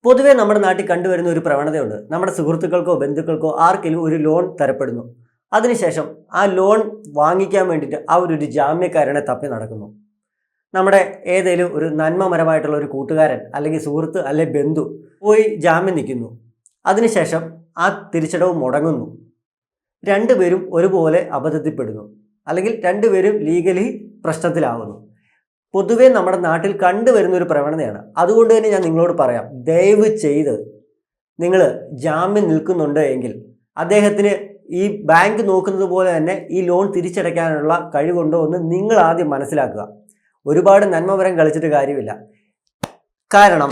പൊതുവേ നമ്മുടെ നാട്ടിൽ കണ്ടുവരുന്ന ഒരു പ്രവണതയുണ്ട്. നമ്മുടെ സുഹൃത്തുക്കൾക്കോ ബന്ധുക്കൾക്കോ ആർക്കെങ്കിലും ഒരു ലോൺ തരപ്പെടുന്നു. അതിനുശേഷം ആ ലോൺ വാങ്ങിക്കാൻ വേണ്ടിയിട്ട് അവരൊരു ജാമ്യക്കാരനെ തപ്പി നടക്കുന്നു. നമ്മുടെ ഏതെങ്കിലും ഒരു നന്മമരമായിട്ടുള്ള ഒരു കൂട്ടുകാരൻ അല്ലെങ്കിൽ സുഹൃത്ത് അല്ലെങ്കിൽ ബന്ധു പോയി ജാമ്യം നിൽക്കുന്നു. അതിനുശേഷം ആ തിരിച്ചടവ് മുടങ്ങുന്നു. രണ്ടുപേരും ഒരുപോലെ അബദ്ധത്തിൽപ്പെടുന്നു, അല്ലെങ്കിൽ രണ്ടുപേരും ലീഗലി പ്രശ്നത്തിലാവുന്നു. പൊതുവേ നമ്മുടെ നാട്ടിൽ കണ്ടുവരുന്ന ഒരു പ്രവണതയാണ്. അതുകൊണ്ട് തന്നെ ഞാൻ നിങ്ങളോട് പറയാം, ദയവ് ചെയ്ത് നിങ്ങൾ ജാമ്യം നിൽക്കുന്നുണ്ട് എങ്കിൽ അദ്ദേഹത്തിന് ഈ ബാങ്ക് നോക്കുന്നത് പോലെ തന്നെ ഈ ലോൺ തിരിച്ചടയ്ക്കാനുള്ള കഴിവുണ്ടോ എന്ന് നിങ്ങൾ ആദ്യം മനസ്സിലാക്കുക. ഒരുപാട് നന്മപരം കളിച്ചിട്ട് കാര്യമില്ല. കാരണം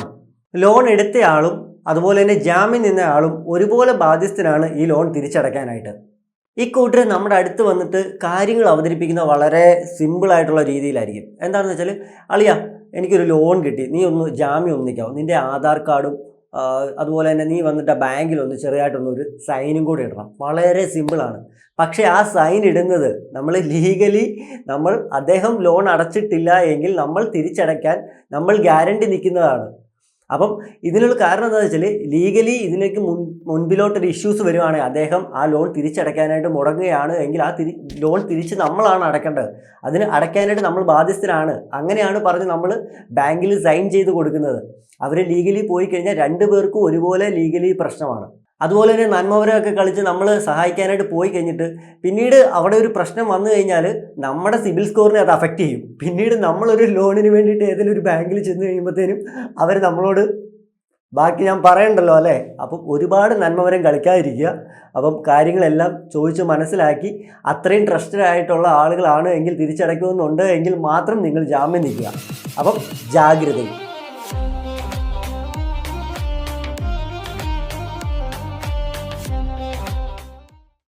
ലോൺ എടുത്തയാളും അതുപോലെ തന്നെ ജാമ്യം നിന്ന ആളും ഒരുപോലെ ബാധ്യസ്ഥനാണ് ഈ ലോൺ തിരിച്ചടയ്ക്കാനായിട്ട്. ഈ കൂട്ടർ നമ്മുടെ അടുത്ത് വന്നിട്ട് കാര്യങ്ങൾ അവതരിപ്പിക്കുന്ന വളരെ സിമ്പിളായിട്ടുള്ള രീതിയിലായിരിക്കും. എന്താണെന്ന് വെച്ചാൽ, അളിയ എനിക്കൊരു ലോൺ കിട്ടി, നീ ഒന്ന് ജാമ്യം ഒന്നിക്കാവും, നിൻ്റെ ആധാർ കാർഡും അതുപോലെ തന്നെ നീ വന്നിട്ട് ആ ബാങ്കിലൊന്ന് ചെറിയതായിട്ടൊന്നൊരു സൈനും കൂടി ഇടണം. വളരെ സിമ്പിളാണ്. പക്ഷേ ആ സൈൻ ഇടുന്നത് നമ്മൾ ലീഗലി അദ്ദേഹം ലോൺ അടച്ചിട്ടില്ല എങ്കിൽ നമ്മൾ തിരിച്ചടയ്ക്കാൻ നമ്മൾ ഗ്യാരണ്ടി നിൽക്കുന്നതാണ്. അപ്പം ഇതിനുള്ള കാരണം എന്താണെന്ന് വെച്ചാൽ, ലീഗലി ഇതിലേക്ക് മുൻപിലോട്ടൊരു ഇഷ്യൂസ് വരുവാണെങ്കിൽ അദ്ദേഹം ആ ലോൺ തിരിച്ചടയ്ക്കാനായിട്ട് മുടങ്ങുകയാണ് എങ്കിൽ ആ ലോൺ തിരിച്ച് നമ്മളാണ് അടയ്ക്കേണ്ടത്. അതിന് അടയ്ക്കാനായിട്ട് നമ്മൾ ബാധ്യസ്ഥരാണ്. അങ്ങനെയാണ് പറഞ്ഞ് നമ്മൾ ബാങ്കിൽ സൈൻ ചെയ്ത് കൊടുക്കുന്നത്. അവർ ലീഗലി പോയി കഴിഞ്ഞാൽ രണ്ടുപേർക്കും ഒരുപോലെ ലീഗലി പ്രശ്നമാണ്. അതുപോലെ തന്നെ നന്മവരൊക്കെ കളിച്ച് നമ്മൾ സഹായിക്കാനായിട്ട് പോയി കഴിഞ്ഞിട്ട് പിന്നീട് അവിടെ ഒരു പ്രശ്നം വന്നു കഴിഞ്ഞാൽ നമ്മുടെ സിബിൽ സ്കോറിനെ അത് അഫക്റ്റ് ചെയ്യും. പിന്നീട് നമ്മളൊരു ലോണിന് വേണ്ടിയിട്ട് ഏതെങ്കിലും ഒരു ബാങ്കിൽ ചെന്ന് കഴിയുമ്പോഴത്തേനും അവർ നമ്മളോട് ബാക്കി ഞാൻ പറയണ്ടല്ലോ അല്ലേ. അപ്പം ഒരുപാട് നന്മവരം കളിക്കാതിരിക്കുക. അപ്പം കാര്യങ്ങളെല്ലാം ചോദിച്ച് മനസ്സിലാക്കി അത്രയും ട്രസ്റ്റഡ് ആയിട്ടുള്ള ആളുകളാണ് എങ്കിൽ തിരിച്ചടയ്ക്കുമെന്നുണ്ട് എങ്കിൽ മാത്രം നിങ്ങൾ ജാമ്യം നിൽക്കുക. അപ്പം ജാഗ്രതയും